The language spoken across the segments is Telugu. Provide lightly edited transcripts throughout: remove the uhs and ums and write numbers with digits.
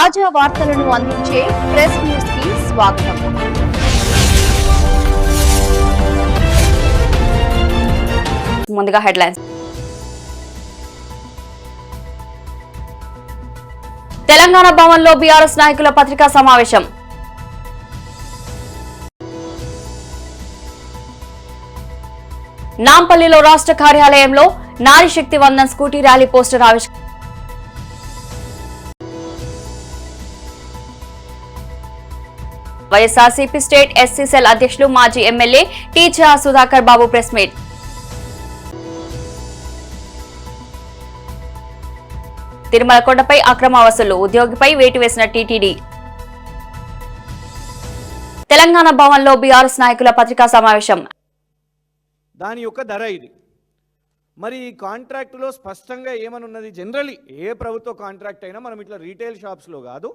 తాజా వార్తలను అందించే ప్రెస్ న్యూస్ కి స్వాగతం. ముందుగా హెడ్లైన్స్. తెలంగాణ భవన్లో బీఆర్ఎస్ నాయకుల పత్రికా సమావేశం. నాంపల్లిలో రాష్ట్ర కార్యాలయంలో నారీ శక్తి వందన్ స్కూటీ ర్యాలీ పోస్టర్ ఆవిష్కరణ. వైఎస్ఆర్సీపీ స్టేట్ ఎస్సీ సెల్ అధ్యక్షులు మాజీ ఎమ్మెల్యే టీచా సుధాకర్ బాబు ప్రెస్ మీట్. తిరుమల కొండపై అక్రమ వసూలు, ఉద్యోగిపై వేటు వేసిన టీటీడీ. తెలంగాణ భవన్లో బీఆర్ఎస్ నాయకుల పత్రికా సమావేశం. దాని యొక్క ధర ఇది. మరి ఈ కాంట్రాక్టులో స్పష్టంగా ఏమనున్నది? జనరలీ ఏ ప్రభుత్వ కాంట్రాక్ట్ అయినా మనం ఇట్లా రీటైల్ షాప్స్లో కాదు,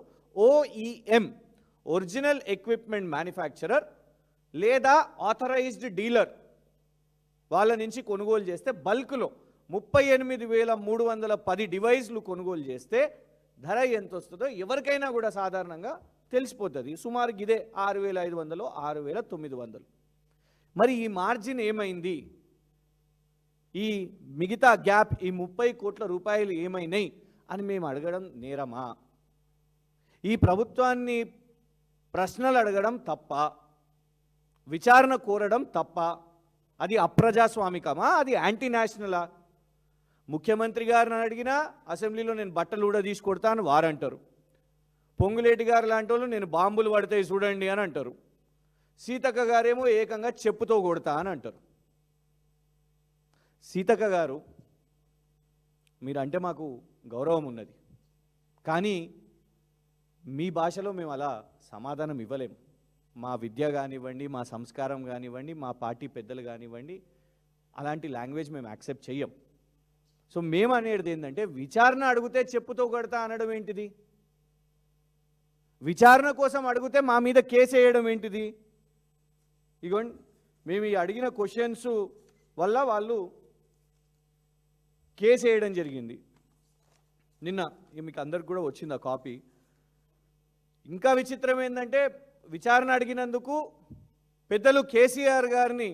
OEM ఒరిజినల్ ఎక్విప్మెంట్ మ్యానుఫ్యాక్చరర్ లేదా ఆథరైజ్డ్ డీలర్ వాళ్ళ నుంచి కొనుగోలు చేస్తే బల్క్లో 38,310 డివైస్లు కొనుగోలు చేస్తే ధర ఎంత వస్తుందో ఎవరికైనా కూడా సాధారణంగా తెలిసిపోతుంది. సుమారు ఇదే 6,500, 6,900. మరి ఈ మార్జిన్ ఏమైంది? ఈ మిగతా గ్యాప్, ఈ 30 కోట్ల రూపాయలు ఏమైనాయి అని మేము అడగడం నేరమా? ఈ ప్రభుత్వాన్ని ప్రశ్నలు అడగడం తప్ప, విచారణ కోరడం తప్ప? అది అప్రజాస్వామికమా? అది యాంటీ నేషనలా? ముఖ్యమంత్రి గారిని అడిగినా అసెంబ్లీలో నేను బట్టలు కూడా తీసుకొడతాను వారంటారు. పొంగులేటి గారు లాంటి వాళ్ళు నేను బాంబులు పడతాయి చూడండి అని అంటారు. సీతక్క గారేమో ఏకంగా చెప్పుతో కొడతా అని అంటారు. సీతక్క గారు, మీరంటే మాకు గౌరవం ఉన్నది, కానీ మీ భాషలో మేము అలా సమాధానం ఇవ్వలేము. మా విద్య కానివ్వండి, మా సంస్కారం కానివ్వండి, మా పార్టీ పెద్దలు కానివ్వండి, అలాంటి లాంగ్వేజ్ మేము యాక్సెప్ట్ చెయ్యం. సో మేము అనేది ఏంటంటే, విచారణ అడిగితే చెప్పుతో కొడతా అనడం ఏంటిది? విచారణ కోసం అడిగితే మా మీద కేసు వేయడం ఏంటిది? ఇగోండి, మేము ఈ అడిగిన క్వశ్చన్స్ వల్ల వాళ్ళు కేసు వేయడం జరిగింది. నిన్న మీకు అందరికి కూడా వచ్చింది ఆ కాపీ. ఇంకా విచిత్రం ఏంటంటే, విచారణ అడిగినందుకు పెద్దలు కేసీఆర్ గారిని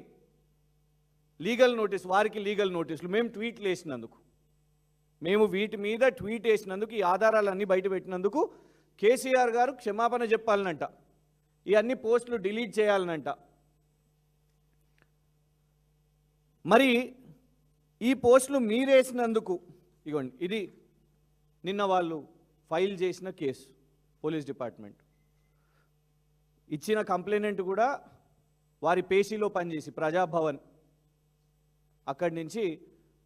లీగల్ నోటీస్, వారికి లీగల్ నోటీసులు, మేము ట్వీట్లు వేసినందుకు, మేము వీటి మీద ట్వీట్ వేసినందుకు, ఈ ఆధారాలన్నీ బయట పెట్టినందుకు కేసీఆర్ గారు క్షమాపణ చెప్పాలనంట, ఈ అన్ని పోస్టులు డిలీట్ చేయాలనంట. మరి ఈ పోస్టులు మీరేసినందుకు, ఇగోండి ఇది నిన్న వాళ్ళు ఫైల్ చేసిన కేసు. పోలీస్ డిపార్ట్మెంట్ ఇచ్చిన కంప్లైంట్ కూడా వారి పేషీలో పనిచేసి ప్రజాభవన్ అక్కడి నుంచి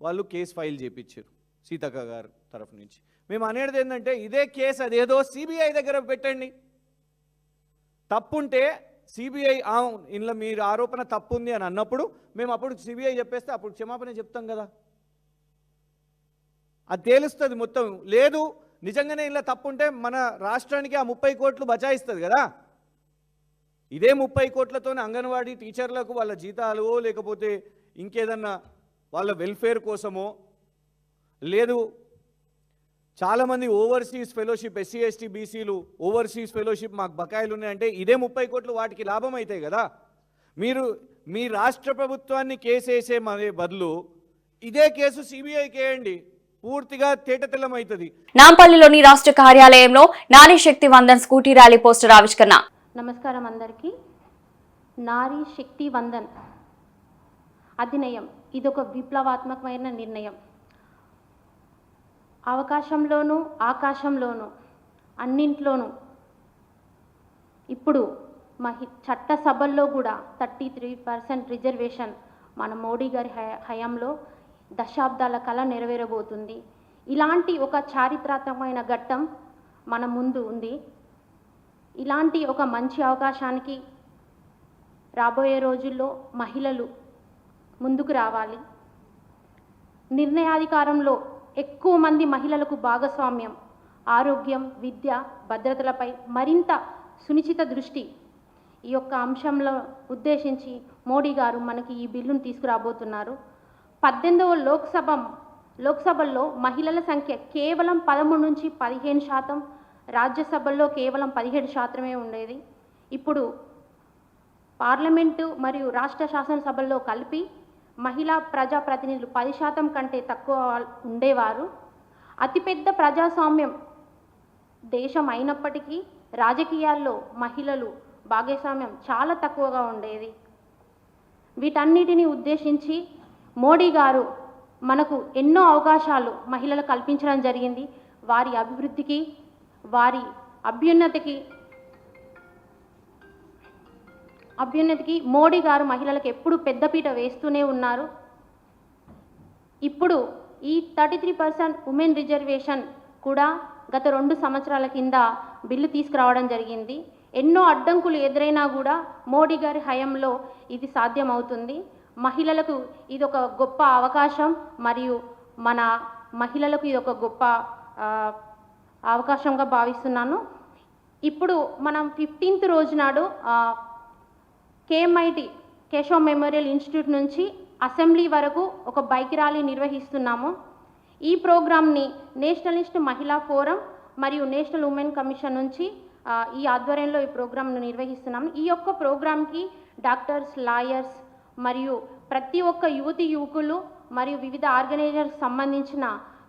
వాళ్ళు కేసు ఫైల్ చేయించారు సీతక్క గారు తరఫు నుంచి. మేము అనేది ఏంటంటే, ఇదే కేసు అదేదో సిబిఐ దగ్గర పెట్టండి. తప్పుంటే సిబిఐ ఇందులో మీరు ఆరోపణ తప్పు ఉంది అని అన్నప్పుడు మేము అప్పుడు సిబిఐ చెప్పేస్తే అప్పుడు క్షమాపణ చెప్తాం కదా, అది తేలుస్తుంది మొత్తం. లేదు నిజంగానే ఇలా తప్పుంటే మన రాష్ట్రానికి ఆ 30 కోట్లు బచాయిస్తుంది కదా. ఇదే 30 కోట్లతోనే అంగన్వాడీ టీచర్లకు వాళ్ళ జీతాలు, లేకపోతే ఇంకేదన్నా వాళ్ళ వెల్ఫేర్ కోసమో, లేదు చాలామంది ఓవర్సీస్ ఫెలోషిప్, ఎస్సీ ఎస్టీ బీసీలు ఓవర్సీస్ ఫెలోషిప్ మాకు బకాయిలు ఉన్నాయంటే ఇదే 30 కోట్లు వాటికి లాభం అవుతాయి కదా. మీరు మీ రాష్ట్ర ప్రభుత్వాన్ని కేసేసే బదులు ఇదే కేసు సిబిఐకి వేయండి, పూర్తిగా తేటతెల్లం అవుతుంది. నాంపల్లిలోని రాష్ట్ర కార్యాలయంలో నారీ శక్తి వందన్ స్కూటీ ర్యాలీ పోస్టర్ ఆవిష్కరణ. నమస్కారం అందరికీ. నారీ శక్తి వందన్ అధినియం ఇదొక విప్లవాత్మకమైన నిర్ణయం. అవకాశంలోనూ ఆకాశంలోనూ అన్నింట్లోనూ ఇప్పుడు చట్టసభల్లో కూడా 33% రిజర్వేషన్ మన మోడీ గారి హయాంలో దశాబ్దాల కళ నెరవేరబోతుంది. ఇలాంటి ఒక చారిత్రాత్మకమైన ఘట్టం మన ముందు ఉంది. ఇలాంటి ఒక మంచి అవకాశానికి రాబోయే రోజుల్లో మహిళలు ముందుకు రావాలి. నిర్ణయాధికారంలో ఎక్కువ మంది మహిళలకు భాగస్వామ్యం, ఆరోగ్యం, విద్య, భద్రతలపై మరింత సునిశ్చిత దృష్టి ఈ యొక్క అంశంలో ఉద్దేశించి మోడీ గారు మనకి ఈ బిల్లును తీసుకురాబోతున్నారు. 18వ లోక్సభల్లో మహిళల సంఖ్య కేవలం 13 నుంచి 15% రాజ్యసభల్లో కేవలం 17% ఉండేది. ఇప్పుడు పార్లమెంటు మరియు రాష్ట్ర శాసనసభల్లో కలిపి మహిళా ప్రజాప్రతినిధులు 10% కంటే తక్కువ ఉండేవారు. అతిపెద్ద ప్రజాస్వామ్యం దేశం అయినప్పటికీ రాజకీయాల్లో మహిళలు భాగస్వామ్యం చాలా తక్కువగా ఉండేది. వీటన్నిటిని ఉద్దేశించి మోడీ గారు మనకు ఎన్నో అవకాశాలు మహిళలకు కల్పించడం జరిగింది. వారి అభివృద్ధికి, వారి అభ్యున్నతికి మోడీ గారు మహిళలకు ఎప్పుడు పెద్దపీట వేస్తూనే ఉన్నారు. ఇప్పుడు ఈ 33% ఉమెన్ రిజర్వేషన్ కూడా గత 2 సంవత్సరాల కింద బిల్లు తీసుకురావడం జరిగింది. ఎన్నో అడ్డంకులు ఎదురైనా కూడా మోడీ గారి హయాంలో ఇది సాధ్యమవుతుంది. మహిళలకు ఇది ఒక గొప్ప అవకాశం మరియు మన మహిళలకు ఇది ఒక గొప్ప అవకాశంగా భావిస్తున్నాను. ఇప్పుడు మనం 15th రోజు నాడు KMIT కేశవ్ మెమోరియల్ ఇన్స్టిట్యూట్ నుంచి అసెంబ్లీ వరకు ఒక బైక్ ర్యాలీ నిర్వహిస్తున్నాము. ఈ ప్రోగ్రామ్ని నేషనలిస్ట్ మహిళా ఫోరం మరియు నేషనల్ ఉమెన్ కమిషన్ నుంచి ఈ ఆధ్వర్యంలో ఈ ప్రోగ్రామ్ను నిర్వహిస్తున్నాము. ఈ యొక్క ప్రోగ్రామ్కి డాక్టర్స్, లాయర్స్ మరియు ప్రతి ఒక్క యువకులు మరియు వివిధ ఆర్గనైజర్స్ సంబంధించిన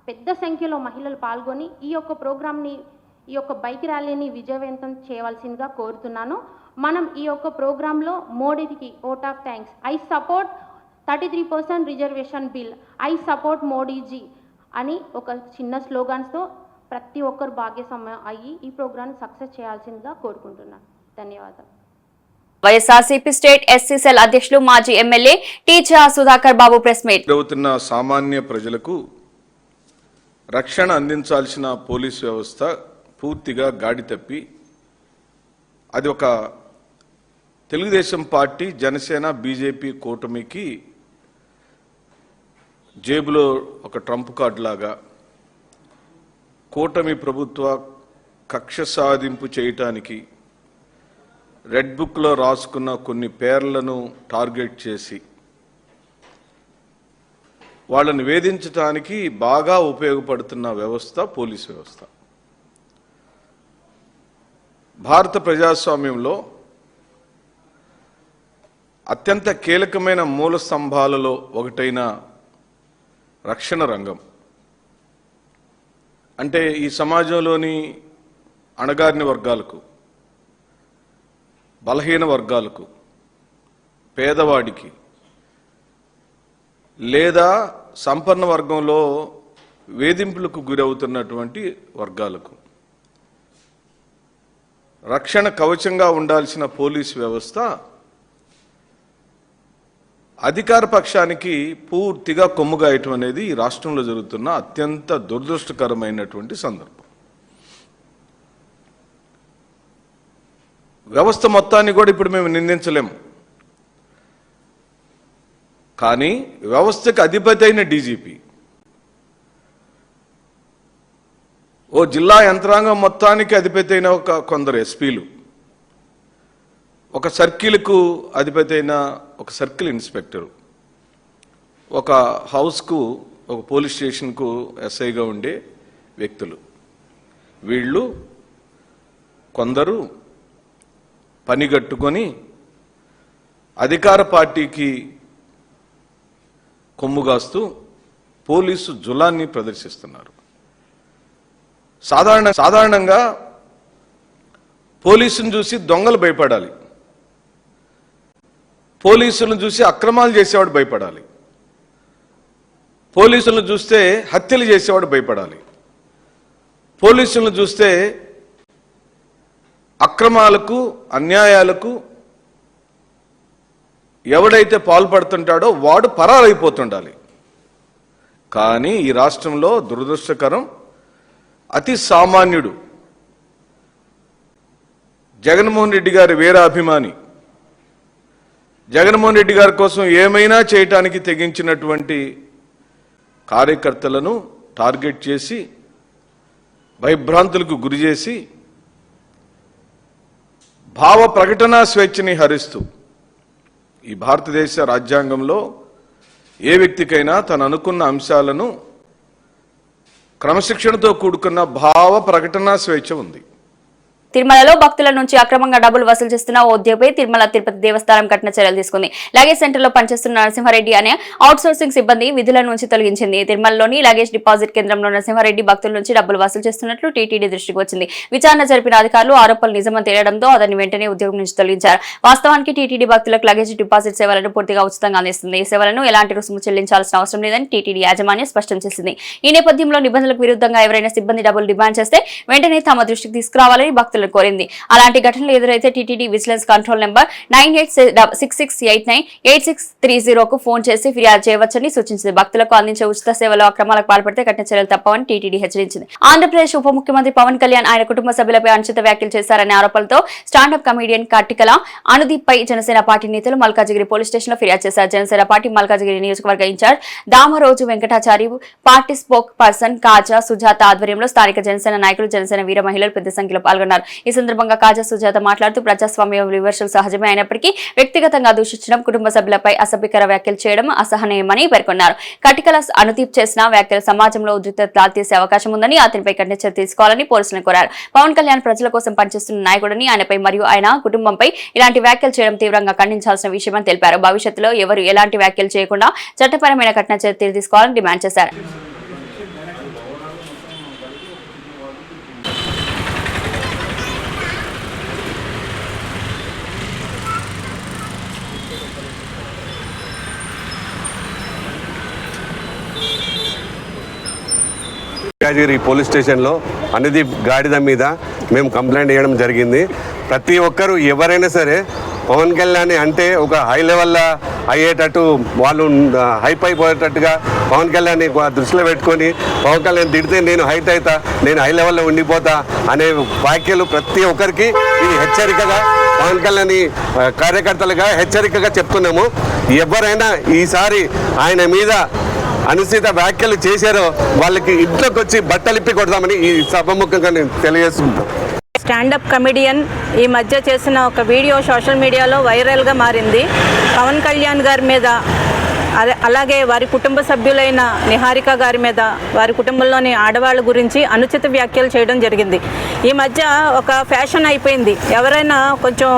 పెద్ద సంఖ్యలో మహిళలు పాల్గొని ఈ యొక్క బైక్ ర్యాలీని విజయవంతం చేయవలసిందిగా కోరుతున్నాను. మనం ఈ యొక్క ప్రోగ్రాంలో మోడీకి vote of thanks, I support 33% reservation bill, I support Modiji అని ఒక చిన్న స్లోగాన్స్తో ప్రతి ఒక్కరు భాగస్వామ్యం అయ్యి ఈ ప్రోగ్రామ్ని సక్సెస్ చేయాల్సిందిగా కోరుకుంటున్నాను. ధన్యవాదాలు. వైఎస్ఆర్సీపీ స్టేట్ ఎస్సీ సెల్ అధ్యక్షులు మాజీ ఎమ్మెల్యే టీచర్ సుధాకర్ బాబు ప్రెస్ మీట్. అవుతున్న సామాన్య ప్రజలకు రక్షణ అందించాల్సిన పోలీసు వ్యవస్థ పూర్తిగా గాడి తప్పి అది ఒక తెలుగుదేశం పార్టీ, జనసేన, బీజేపీ కూటమికి జేబులో ఒక ట్రంప్ కార్డు లాగా కూటమి ప్రభుత్వ కక్ష సాధింపు చేయటానికి రెడ్ బుక్లో రాసుకున్న కొన్ని పేర్లను టార్గెట్ చేసి వాళ్ళని వేధించడానికి బాగా ఉపయోగపడుతున్న వ్యవస్థ పోలీసు వ్యవస్థ. భారత ప్రజాస్వామ్యంలో అత్యంత కీలకమైన మూల స్తంభాలలో ఒకటైన రక్షణ రంగం అంటే ఈ సమాజంలోని అణగారిన వర్గాలకు, బలహీన వర్గాలకు, పేదవాడికి లేదా సంపన్న వర్గంలో వేధింపులకు గురవుతున్నటువంటి వర్గాలకు రక్షణ కవచంగా ఉండాల్సిన పోలీసు వ్యవస్థ అధికార పక్షానికి పూర్తిగా కొమ్ముగాయటం అనేది ఈ రాష్ట్రంలో జరుగుతున్న అత్యంత దురదృష్టకరమైనటువంటి సందర్భం. వ్యవస్థ మొత్తాన్ని కూడా ఇప్పుడు మేము నిందించలేము, కానీ వ్యవస్థకు అధిపతి అయిన డీజీపీ, ఓ జిల్లా యంత్రాంగం మొత్తానికి అధిపతి అయిన కొందరు ఎస్పీలు, ఒక సర్కిల్కు అధిపతి అయిన ఒక సర్కిల్ ఇన్స్పెక్టరు, ఒక హౌస్కు, ఒక పోలీస్ స్టేషన్కు ఎస్ఐగా ఉండే వ్యక్తులు, వీళ్ళు కొందరు పనిగట్టుకొని అధికార పార్టీకి కొమ్ముగాస్తూ పోలీసు జులాన్ని ప్రదర్శిస్తున్నారు. సాధారణంగా పోలీసును చూసి దొంగలు భయపడాలి, పోలీసులను చూసి అక్రమాలు చేసేవాడు భయపడాలి, పోలీసులను చూస్తే హత్యలు చేసేవాడు భయపడాలి, పోలీసులను చూస్తే అక్రమాలకు, అన్యాయాలకు ఎవడైతే పాల్పడుతుంటాడో వాడు పరారైపోతుండాలి. కానీ ఈ రాష్ట్రంలో దురదృష్టకరం, అతి సామాన్యుడు, జగన్మోహన్ రెడ్డి గారి వీరాభిమాని, జగన్మోహన్ రెడ్డి గారి కోసం ఏమైనా చేయటానికి తెగించినటువంటి కార్యకర్తలను టార్గెట్ చేసి భయభ్రాంతులకు గురి చేసి భావ ప్రకటన స్వేచ్ఛని హరిస్తూ ఈ భారతదేశ రాజ్యాంగంలో ఏ వ్యక్తికైనా తను అనుకున్న అంశాలను క్రమశిక్షణతో కూడుకున్న భావ ప్రకటన స్వేచ్ఛ ఉంది. తిరుమలలో భక్తుల నుంచి అక్రమంగా డబ్బులు వసూలు చేస్తున్న ఓ ఉద్యోగిపై తిరుమల తిరుపతి దేవస్థానం కఠిన చర్యలు తీసుకుంది. లగేజ్ సెంటర్లో పనిచేస్తున్న నరసింహారెడ్డి అనే అవుట్సోర్సింగ్ సిబ్బంది విధుల నుంచి తొలగించింది. తిరుమలలోని లగేజ్ డిపాజిట్ కేంద్రంలో నరసింహారెడ్డి భక్తుల నుంచి డబ్బులు వసూలు చేస్తున్నట్లు టీటీడీ దృష్టికి వచ్చింది. విచారణ జరిపిన అధికారులు ఆరోపణలు నిజమని తేలడంతో అతన్ని వెంటనే ఉద్యోగం నుంచి తొలగించారు. వాస్తవానికి టీటీడీ భక్తులకు లగేజ్ డిపాజిట్ సేవలను పూర్తిగా ఉచితంగా అందిస్తుంది. ఈ సేవలను ఎలాంటి రుసుము చెల్లించాల్సిన అవసరం లేదని టీటీడీ యాజమాన్యం స్పష్టం చేసింది. ఈ నేపథ్యంలో నిబంధనలకు విరుద్ధంగా ఎవరైనా సిబ్బంది డబ్బులు డిమాండ్ చేస్తే వెంటనే తమ దృష్టికి తీసుకురావాలని భక్తులు కోరింది. అలాంటి ఘటనలు ఎదురైతే టీటీడీ విజిలెన్స్ కంట్రోల్ నెంబర్ 9866898630 కు ఫోన్ చేసి ఫిర్యాదు చేయవచ్చని సూచించింది. భక్తులకు అందించే ఉచిత సేవలో అక్రమాలకు పాల్పడితే కఠిన చర్యలు తప్పవని టీటీడీ హెచ్చరించింది. ఆంధ్రప్రదేశ్ ఉప ముఖ్యమంత్రి పవన్ కళ్యాణ్ ఆయన కుటుంబ సభ్యులపై అనుచిత వ్యాఖ్యలు చేశారనే ఆరోపణలతో స్టాండప్ కమెడియన్ కట్టికల అనుదీప్ పై జనసేన పార్టీ నేతలు మల్కాజిగిరి పోలీస్ స్టేషన్ లో ఫిర్యాదు చేశారు. జనసేన పార్టీ మల్కాజిగిరి నియోజకవర్గ in charge Damaroju Venkatachari, party spokesperson Kaja Sujatha ఆధ్వర్యంలో స్థానిక జనసేన నాయకులు, జనసేన వీర మహిళలు పెద్ద సంఖ్యలో పాల్గొన్నారు. ఈ సందర్భంగా కాజా సుజాత మాట్లాడుతూ ప్రజాస్వామ్యం విమర్శలు సహజమే అయినప్పటికీ వ్యక్తిగతంగా దూషించడం, కుటుంబ సభ్యులపై అసభ్యకర వ్యాఖ్యలు చేయడం అసహనీయమని పేర్కొన్నారు. కటికల అనుదీప్ చేసిన వ్యాఖ్యలు సమాజంలో ఉద్రిక్తత దాల్చేసే అవకాశం ఉందని అతనిపై కఠిన చర్య తీసుకోవాలని పోలీసులను కోరారు. పవన్ కళ్యాణ్ ప్రజల కోసం పనిచేస్తున్న నాయకుడని, ఆయనపై మరియు ఆయన కుటుంబంపై ఇలాంటి వ్యాఖ్యలు చేయడం తీవ్రంగా ఖండించాల్సిన విషయమని తెలిపారు. భవిష్యత్తులో ఎవరు ఎలాంటి వ్యాఖ్యలు చేయకుండా చట్టపరమైన కఠిన చర్య తీసుకోవాలని డిమాండ్ చేశారు. మల్కాజిగిరి పోలీస్ స్టేషన్లో అనుదీప్ గాడిద మీద మేము కంప్లైంట్ చేయడం జరిగింది. ప్రతి ఒక్కరూ ఎవరైనా సరే పవన్ కళ్యాణ్ అంటే ఒక హై లెవెల్లో అయ్యేటట్టు, వాళ్ళు హైప్ అయిపోయేటట్టుగా పవన్ కళ్యాణ్ దృష్టిలో పెట్టుకొని పవన్ కళ్యాణ్ తిడితే నేను హైట్ అవుతా, నేను హై లెవెల్లో ఉండిపోతా అనే వ్యాఖ్యలు ప్రతి ఒక్కరికి ఇది హెచ్చరికగా, పవన్ కళ్యాణ్ కార్యకర్తలుగా హెచ్చరికగా చెప్తున్నాము. ఎవరైనా ఈసారి ఆయన మీద అనుచిత వ్యాఖ్యలు చేశారో వాళ్ళకి ఇంట్లోకి వచ్చి బట్టలిప్పి కొడదామని ఈ సభముఖంగా నేను తెలియజేస్తున్నాను. స్టాండప్ కమెడియన్ ఈ మధ్య చేసిన ఒక వీడియో సోషల్ మీడియాలో వైరల్గా మారింది. పవన్ కళ్యాణ్ గారి మీద, అలాగే వారి కుటుంబ సభ్యులైన నిహారిక గారి మీద, వారి కుటుంబంలోని ఆడవాళ్ళ గురించి అనుచిత వ్యాఖ్యలు చేయడం జరిగింది. ఈ మధ్య ఒక ఫ్యాషన్ అయిపోయింది. ఎవరైనా కొంచెం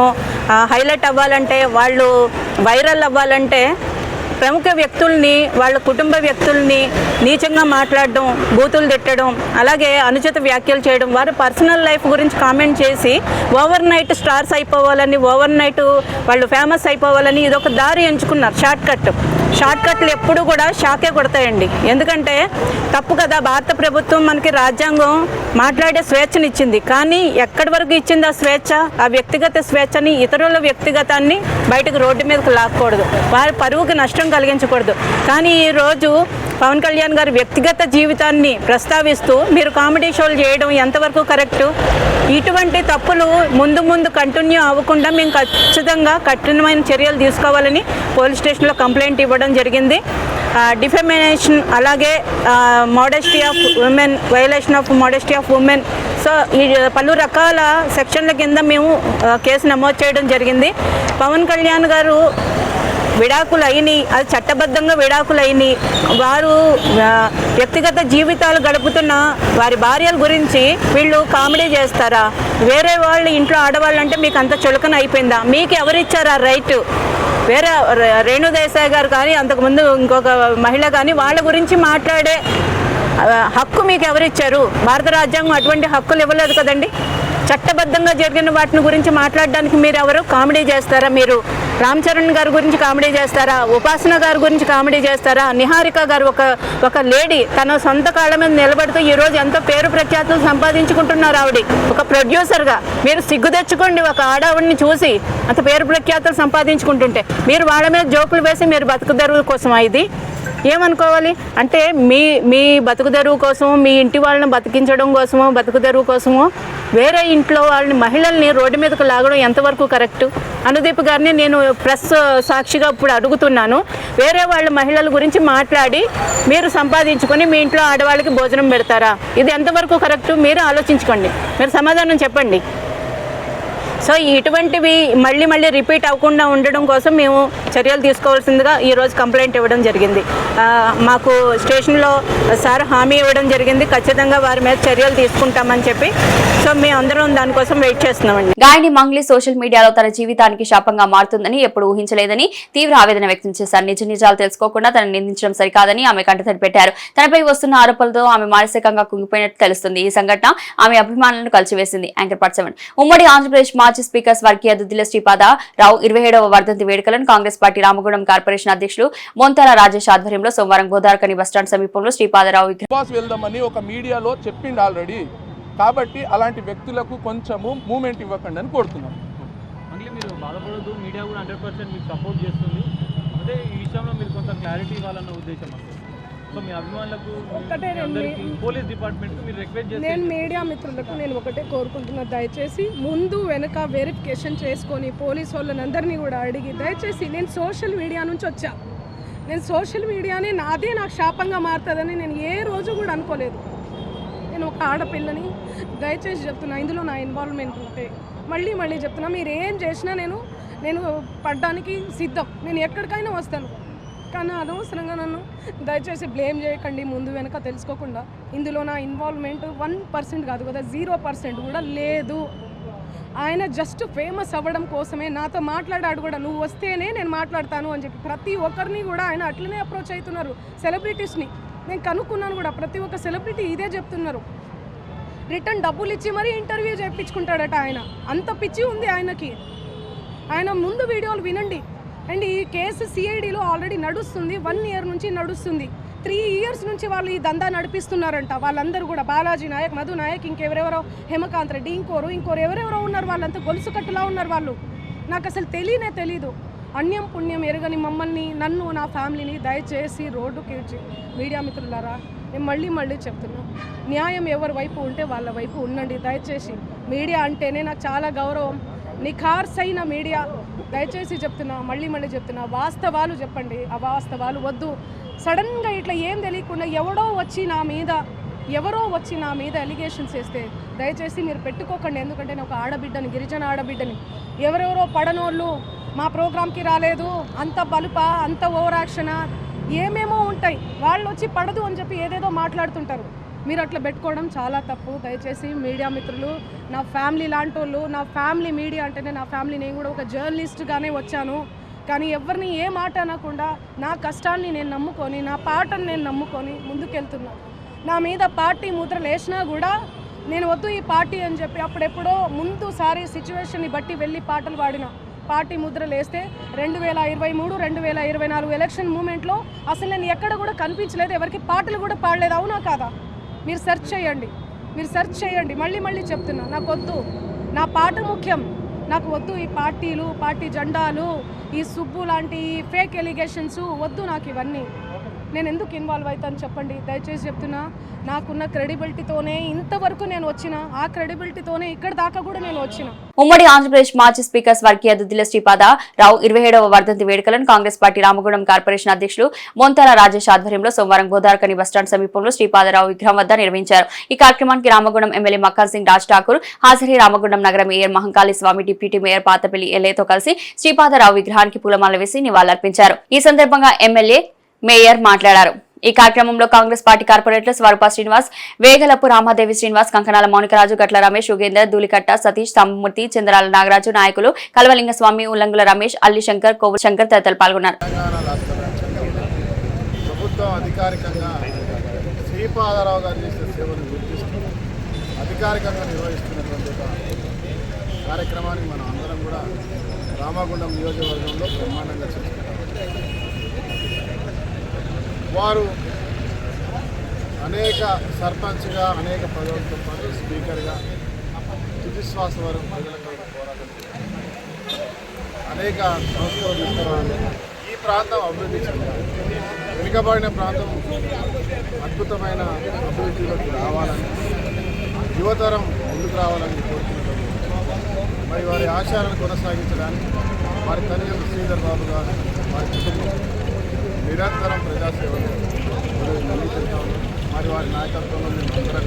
హైలైట్ అవ్వాలంటే, వాళ్ళు వైరల్ అవ్వాలంటే ప్రముఖ వ్యక్తుల్ని, వాళ్ళ కుటుంబ వ్యక్తుల్ని నీచంగా మాట్లాడడం, బూతులు తిట్టడం, అలాగే అనుచిత వ్యాఖ్యలు చేయడం, వారి పర్సనల్ లైఫ్ గురించి కామెంట్ చేసి ఓవర్ నైట్ స్టార్స్ అయిపోవాలని, ఓవర్ నైట్ వాళ్ళు ఫేమస్ అయిపోవాలని ఇదొక దారి ఎంచుకున్నారు. షార్ట్ కట్లు ఎప్పుడు కూడా షాకే కొడతాయండి. ఎందుకంటే తప్పు కదా, భారత ప్రభుత్వం మనకి రాజ్యాంగం మాట్లాడే స్వేచ్ఛనిచ్చింది. కానీ ఎక్కడి వరకు ఇచ్చింది ఆ స్వేచ్ఛ? ఆ వ్యక్తిగత స్వేచ్ఛని, ఇతరుల వ్యక్తిగతాన్ని బయటకు రోడ్డు మీదకి లాక్కూడదు, వారి పరువుకి నష్టం కలిగించకూడదు. కానీ ఈరోజు పవన్ కళ్యాణ్ గారి వ్యక్తిగత జీవితాన్ని ప్రస్తావిస్తూ మీరు కామెడీ షోలు చేయడం ఎంతవరకు కరెక్టు? ఇటువంటి తప్పులు ముందు కంటిన్యూ అవ్వకుండా మేము ఖచ్చితంగా కఠినమైన చర్యలు తీసుకోవాలని పోలీస్ స్టేషన్లో కంప్లైంట్ ఇవ్వడం జరిగింది. డిఫెమేషన్, అలాగే modesty of women, violation of modesty of women, so ఈ పలు రకాల సెక్షన్ల కింద మేము కేసు నమోదు చేయడం జరిగింది. పవన్ కళ్యాణ్ గారు విడాకులు అయినాయి, అది చట్టబద్ధంగా విడాకులు అయినాయి. వారు వ్యక్తిగత జీవితాలు గడుపుతున్న వారి భార్యల గురించి వీళ్ళు కామెడీ చేస్తారా? వేరే వాళ్ళ ఇంట్లో ఆడవాళ్ళంటే మీకు అంత చులకన అయిపోయిందా? మీకు ఎవరిచ్చారు ఆ రైట్? వేరే రేణు దేశాయ్ గారు కానీ, అంతకుముందు ఇంకొక మహిళ కానీ, వాళ్ళ గురించి మాట్లాడే హక్కు మీకు ఎవరిచ్చారు? భారత రాజ్యాంగం అటువంటి హక్కులు ఇవ్వలేదు కదండి. చట్టబద్ధంగా జరిగిన వాటిని గురించి మాట్లాడడానికి మీరు ఎవరు? కామెడీ చేస్తారా? మీరు రామ్ చరణ్ గారి గురించి కామెడీ చేస్తారా? ఉపాసన గారి గురించి కామెడీ చేస్తారా? నిహారిక గారు ఒక లేడీ, తన సొంత కాళ్ళ మీద నిలబడుతూ ఈరోజు ఎంతో పేరు ప్రఖ్యాతులు సంపాదించుకుంటున్నారు. ఆవిడ ఒక ప్రొడ్యూసర్గా మీరు సిగ్గు తెచ్చుకోండి. ఒక ఆడవాడిని చూసి అంత పేరు ప్రఖ్యాతులు సంపాదించుకుంటుంటే మీరు వాళ్ళ మీద జోకులు వేసి మీరు బతుకుదెరువు కోసమా ఇది? ఏమనుకోవాలి అంటే మీ బతుకుదెరువు కోసమో, మీ ఇంటి వాళ్ళని బతికించడం కోసమో, బతుకుదెరువు కోసమో వేరే ఇంట్లో వాళ్ళని, మహిళల్ని రోడ్డు మీదకు లాగడం ఎంతవరకు కరెక్టు? అనుదీప్ గారిని నేను ప్రెస్ సాక్షిగా ఇప్పుడు అడుగుతున్నాను. వేరే వాళ్ళ మహిళల గురించి మాట్లాడి మీరు సంపాదించుకొని మీ ఇంట్లో ఆడవాళ్ళకి భోజనం పెడతారా? ఇది ఎంతవరకు కరెక్టు? మీరు ఆలోచించుకోండి, మీరు సమాధానం చెప్పండి. సో ఇటువంటివి మళ్ళీ మళ్ళీ రిపీట్ అవ్వకుండా ఉండడం కోసం మేము చర్యలు తీసుకోవాల్సిందిగా ఈరోజు కంప్లైంట్ ఇవ్వడం జరిగింది. మాకు స్టేషన్లో సార్ హామీ ఇవ్వడం జరిగింది, ఖచ్చితంగా వారి మీద చర్యలు తీసుకుంటామని చెప్పి. సో మేము అందరం దానికోసం వెయిట్ చేస్తున్నామండి. గాయని మంగ్లీ సోషల్ మీడియాలో తన జీవితానికి శాపంగా మారుతుందని ఎప్పుడు ఊహించలేదని తీవ్ర ఆవేదన వ్యక్తం చేశారు. నిజాలు తెలుసుకోకుండా తనను నిందించడం సరికాదని ఆమె కంటతడి పెట్టారు. తనపై వస్తున్న ఆరోపణలతో ఆమె మానసికంగా కుంగిపోయినట్టు తెలుస్తుంది. ఈ సంఘటన ఆమె అభిమానులను కలిసివేసింది. యాంకర్ పార్ట్ 7 ఉమ్మడి ఆంధ్రప్రదేశ్ మాజీ స్పీకర్ స్వర్గీయ దుద్దిల శ్రీపాదరావు 27వ వర్ధంతి వేడుకలను కాంగ్రెస్ పార్టీ రామగుండం కార్పొరేషన్ అధ్యక్షులు మొంతాల రాజేష్ ఆధ్వర్యంలో సోమవారం గోదావరికని బస్టాండ్ సమీపంలో శ్రీపాదరావు వెళ్దామని ఒక మీడియాలో చెప్పింది ఆల్రెడీ. కాబట్టి అలాంటి వ్యక్తులకు కొంచెము మూమెంట్ ఇవ్వకండి అని కోరుతున్నాం. మళ్ళీ మీరు బాధపడద్దు, మీడియా కూడా 100% మీకు సపోర్ట్ చేస్తుంది. అదే ఈ విషయంలో మీరు కొంత క్లారిటీ ఇవ్వాలన్న ఉద్దేశం అండి. సో మీ అభిమానులకు పోలీస్ డిపార్ట్మెంట్ మీరు రిక్వెస్ట్ చేసి నేను మీడియా మిత్రులకు నేను ఒకటే కోరుకుంటున్నా, దయచేసి ముందు వెనక వెరిఫికేషన్ చేసుకొని పోలీస్ వాళ్ళని కూడా అడిగి, దయచేసి నేను సోషల్ మీడియా నుంచి వచ్చా, నేను సోషల్ మీడియాని నాకు శాపంగా మారుతుందని నేను ఏ రోజు కూడా అనుకోలేదు. నేను ఒక ఆడపిల్లని, దయచేసి చెప్తున్నా, ఇందులో నా ఇన్వాల్వ్మెంట్ ఉంటే మళ్ళీ చెప్తున్నా, మీరు ఏం చేసినా నేను పడ్డానికి సిద్ధం, నేను ఎక్కడికైనా వస్తాను. కానీ అనవసరంగా నన్ను దయచేసి బ్లేమ్ చేయకండి ముందు వెనక తెలుసుకోకుండా. ఇందులో నా ఇన్వాల్వ్మెంట్ 1% కాదు కదా, 0% కూడా లేదు. ఆయన జస్ట్ ఫేమస్ అవ్వడం కోసమే నాతో మాట్లాడాడు కూడా, నువ్వు వస్తేనే నేను మాట్లాడతాను అని చెప్పి. ప్రతి ఒక్కరిని కూడా ఆయన అట్లనే అప్రోచ్ అవుతున్నారు. సెలబ్రిటీస్ని నేను కనుక్కున్నాను కూడా, ప్రతి ఒక్క సెలబ్రిటీ ఇదే చెప్తున్నారు. రిటర్న్ డబ్బులు ఇచ్చి మరీ ఇంటర్వ్యూ చేయించుకుంటాడట ఆయన, అంత పిచ్చి ఉంది ఆయనకి. ఆయన ముందు వీడియోలు వినండి. అండ్ ఈ కేసు సిఐడిలో ఆల్రెడీ నడుస్తుంది, 1 year నుంచి నడుస్తుంది. 3 years నుంచి వాళ్ళు ఈ దందా నడిపిస్తున్నారంట. వాళ్ళందరూ కూడా బాలాజీ నాయక్, మధు నాయక్, ఇంకెవరెవరో హేమకాంత్ రెడ్డి, ఇంకోరు ఎవరెవరో ఉన్నారు. వాళ్ళంతా గొలుసు కట్టులా ఉన్నారు వాళ్ళు. నాకు అసలు తెలీదు. అన్యం పుణ్యం ఎరగని మమ్మల్ని, నన్ను, నా ఫ్యామిలీని దయచేసి రోడ్డుకి ఇచ్చి, మీడియా మిత్రులారా నేను మళ్ళీ చెప్తున్నా, న్యాయం ఎవరి వైపు ఉంటే వాళ్ళ వైపు ఉండండి. దయచేసి మీడియా అంటేనే నాకు చాలా గౌరవం, నిఖార్సైన మీడియా. దయచేసి చెప్తున్నా, మళ్ళీ చెప్తున్నా, వాస్తవాలు చెప్పండి, అవాస్తవాలు వద్దు. సడన్గా ఇట్లా ఏం తెలియకుండా ఎవరో వచ్చి నా మీద ఎలిగేషన్స్ వేస్తే దయచేసి మీరు పెట్టుకోకండి. ఎందుకంటే నేను ఒక ఆడబిడ్డని, గిరిజన ఆడబిడ్డని. ఎవరెవరో పడనోళ్ళు మా ప్రోగ్రామ్కి రాలేదు, అంత బలుపా, అంత ఓవర్ యాక్షనా, ఏమేమో ఉంటాయి. వాళ్ళు వచ్చి పడదు అని చెప్పి ఏదేదో మాట్లాడుతుంటారు. మీరు అట్లా పెట్టుకోవడం చాలా తప్పు. దయచేసి మీడియా మిత్రులు, నా ఫ్యామిలీ లాంటి వాళ్ళు, నా ఫ్యామిలీ మీడియా అంటేనే నా ఫ్యామిలీ, నేను కూడా ఒక జర్నలిస్ట్గానే వచ్చాను. కానీ ఎవరిని ఏ మాట అనకుండా నా కష్టాన్ని నేను నమ్ముకొని, నా పాటను నేను నమ్ముకొని ముందుకెళ్తున్నాను. నా మీద పార్టీ ముద్రలు వేసినా కూడా నేను వద్దు ఈ పార్టీ అని చెప్పి అప్పుడెప్పుడో ముందుసారి సిచ్యువేషన్ని బట్టి వెళ్ళి పాటలు పాడిన. పార్టీ ముద్రలు వేస్తే 2023, 2024 ఎలక్షన్ మూమెంట్లో అసలు నేను ఎక్కడ కూడా కనిపించలేదు, ఎవరికి పాటలు కూడా పాడలేదు. అవునా కాదా? మీరు సెర్చ్ చేయండి. మళ్ళీ చెప్తున్నా, నాకు వద్దు, నా పాట ముఖ్యం. నాకు వద్దు ఈ పార్టీలు, పార్టీ జెండాలు, ఈ సుబ్బు లాంటి ఫేక్ ఎలిగేషన్స్ వద్దు నాకు ఇవన్నీ. నేను ఎందుకు ఇన్వాల్వ్ అవుతాను చెప్పండి. దయచేసి చెప్తున్నా, నాకున్న క్రెడిబిలిటీతోనే ఇంతవరకు నేను వచ్చిన, ఆ క్రెడిబిలిటీతోనే ఇక్కడ దాకా కూడా నేను వచ్చిన. ఉమ్మడి ఆంధ్రప్రదేశ్ మాజీ స్పీకర్ స్వర్గీయ దుద్దిల శ్రీపాదరావు 27వ వర్ధంతి వేడుకలను కాంగ్రెస్ పార్టీ రామగుండం కార్పొరేషన్ అధ్యక్షులు మొంతాల రాజేష్ ఆధ్వర్యంలో సోమవారం గోదావరికని బస్టాండ్ సమీపంలో శ్రీపాదరావు విగ్రహం వద్ద నిర్వహించారు. ఈ కార్యక్రమానికి రామగుండం ఎమ్మెల్యే మక్కాన్ సింగ్ రాజ్ ఠాకూర్ హాజరై రామగుండం నగర మేయర్ మహంకాళి స్వామి, డిప్యూటీ మేయర్ పాతపల్లి ఎల్లేతో కలిసి శ్రీపాదరావు విగ్రహానికి పూలమాల వేసి నివాళులర్పించారు. ఈ సందర్భంగా ఎమ్మెల్యే, మేయర్ మాట్లాడారు. ఈ కార్యక్రమంలో కాంగ్రెస్ పార్టీ కార్పొరేటర్లు స్వరూప శ్రీనివాస్, వేగలపు రామాదేవి శ్రీనివాస్, కంకణాల మౌనికరాజు, గట్ల రమేష్, యుగేందర్, ధూళికట్ట సతీష్, స్తంభమూర్తి, చంద్రాల నాగరాజు, నాయకులు కల్వలింగస్వామి, ఉల్లంగుల రమేష్, అల్లి శంకర్, కోవు శంకర్ తదితరులు పాల్గొన్నారు. ప్రభుత్వం అధికారికంగా శ్రీపాదరావు గారు చేసిన సేవలను గుర్తిస్తూ అధికారికంగా నిర్వహిస్తున్నటువంటి కార్యక్రమానికి మనం అందరం కూడా రామగుండం నియోజకవర్గంలో బ్రహ్మాండంగా చేసుకుంటాం. వారు అనేక సర్పంచ్గా, అనేక పదవులతో పాటు స్పీకర్గా తుదిశ్వాస వరకు ప్రజల కొరకు పోరాటం చేశారు. అనేక సంస్థలు తీసుకురావాలి. ఈ ప్రాంతం అభివృద్ధి చెందాలి. వెనుకబడిన ప్రాంతం అద్భుతమైన అభివృద్ధిలోకి రావాలని, యువతరం ముందుకు రావాలని కోరుకుంటున్నారు. మరి వారి ఆశయాలను కొనసాగించడానికి వారి తల్లిదండ్రులు శ్రీధర్ బాబు గారు, వారి కుటుంబం నిరంతరం ప్రజాసేవలు మరి వారి నాయకత్వంలో మేము అందరం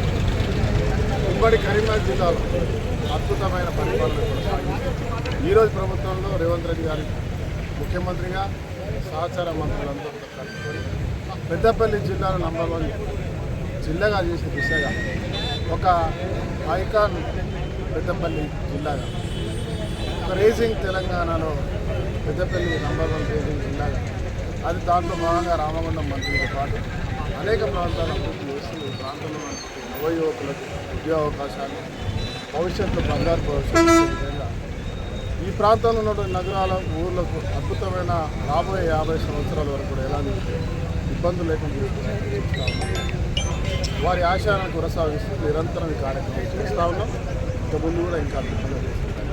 ఉమ్మడి కరీంనగర్ జిల్లాలో అద్భుతమైన పరిపాలన కొనసాగిస్తూ ఈరోజు ప్రభుత్వంలో రేవంత్ రెడ్డి గారి ముఖ్యమంత్రిగా సహచార మంత్రులందరూ కలుపుకొని పెద్దపల్లి జిల్లాను నంబర్ 1 జిల్లాగా చేసిన దిశగా ఒక ఐకాన్ పెద్దపల్లి జిల్లాగా ఒక రేసింగ్ తెలంగాణలో పెద్దపల్లి నంబర్ 1 రేసింగ్ జిల్లాగా అది దాంట్లో భాగంగా రామగుండం మంత్రితో పాటు అనేక ప్రాంతాలు అభివృద్ధి చేస్తూ ఈ ప్రాంతంలో యువ యువకులకు ఉద్యోగ అవకాశాలు భవిష్యత్తు బంగారు భవిష్యత్తు విధంగా ఈ ప్రాంతంలో ఉన్నటువంటి నగరాల ఊర్లకు అద్భుతమైన రాబోయే 50 సంవత్సరాల వరకు కూడా ఎలాంటి ఇబ్బందులు లేకుండా చూస్తూ వారి ఆశయాలను కొనసాగిస్తూ నిరంతరం ఈ కార్యక్రమం చేస్తూ ఉన్నాం. ఇక ముందు కూడా ఇంకా అద్భుతంగా చేస్తున్నాం.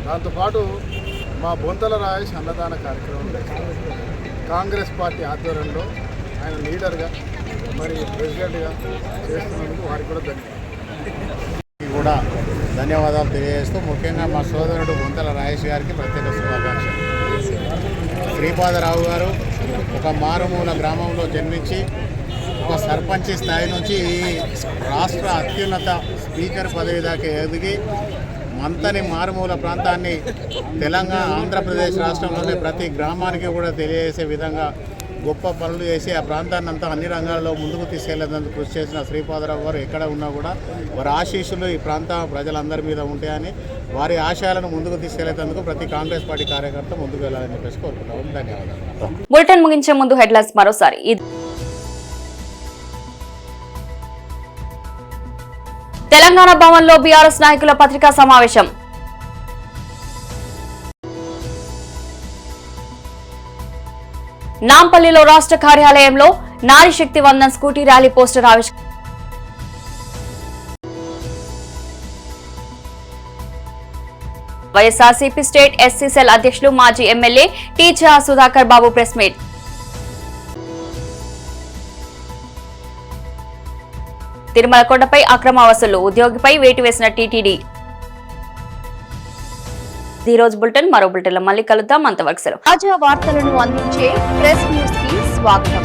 దాంతోపాటు మా బొంతల రాయేష్ అన్నదాన కార్యక్రమం కాంగ్రెస్ పార్టీ ఆధ్వర్యంలో ఆయన లీడర్గా మరి ప్రెసిడెంట్గా చేస్తున్నందుకు వారికి కూడా కూడా ధన్యవాదాలు తెలియజేస్తూ ముఖ్యంగా మా సోదరుడు బొంతల రాయేష్ గారికి ప్రత్యేక శుభాకాంక్షలు. శ్రీపాదరావు గారు ఒక మారుమూల గ్రామంలో జన్మించి ఒక సర్పంచ్ స్థాయి నుంచి ఈ రాష్ట్ర అత్యున్నత స్పీకర్ పదవి దాకా ఎదిగి మంతని మారుమూల ప్రాంతాన్ని తెలంగాణ ఆంధ్రప్రదేశ్ రాష్ట్రంలోని ప్రతి గ్రామానికి కూడా తెలియజేసే విధంగా గొప్ప పనులు చేసి ఆ ప్రాంతాన్ని అంతా అన్ని రంగాల్లో ముందుకు తీసుకెళ్లేందుకు కృషి చేసిన శ్రీపాదరావు గారు ఎక్కడ ఉన్నా కూడా వారి ఆశీస్సులు ఈ ప్రాంత ప్రజలందరి మీద ఉంటాయని వారి ఆశయాలను ముందుకు తీసుకెళ్లేందుకు ప్రతి కాంగ్రెస్ పార్టీ కార్యకర్త ముందుకు వెళ్ళాలని చెప్పేసి కోరుకుంటాం. ధన్యవాదాలు. బులెటిన్ ముగించే ముందు హెడ్లైన్స్ మరోసారి. తెలంగాణ భవన్లో బీఆర్ఎస్ నాయకుల పత్రికా సమావేశం. నాంపల్లిలో రాష్ట్ర కార్యాలయంలో నారీ శక్తి వందన్ స్కూటీ ర్యాలీ పోస్టర్ ఆవిష్కరణ. వైఎస్ఆర్సీపీ స్టేట్ ఎస్సీ సెల్ అధ్యక్షులు మాజీ ఎమ్మెల్యే టీచా సుధాకర్ బాబు ప్రెస్ మీట్. తిరుమల కొండపై అక్రమ వసూలు, ఉద్యోగిపై వేటు వేసిన టీటీడీ. ఈ రోజు బులెటిన్ మరో బులెటిన్ లో మళ్ళీ కలుద్దాం. అంతవరకు సెలవు. తాజా వార్తలను అందించే ప్రెస్ న్యూస్ కి స్వాగతం.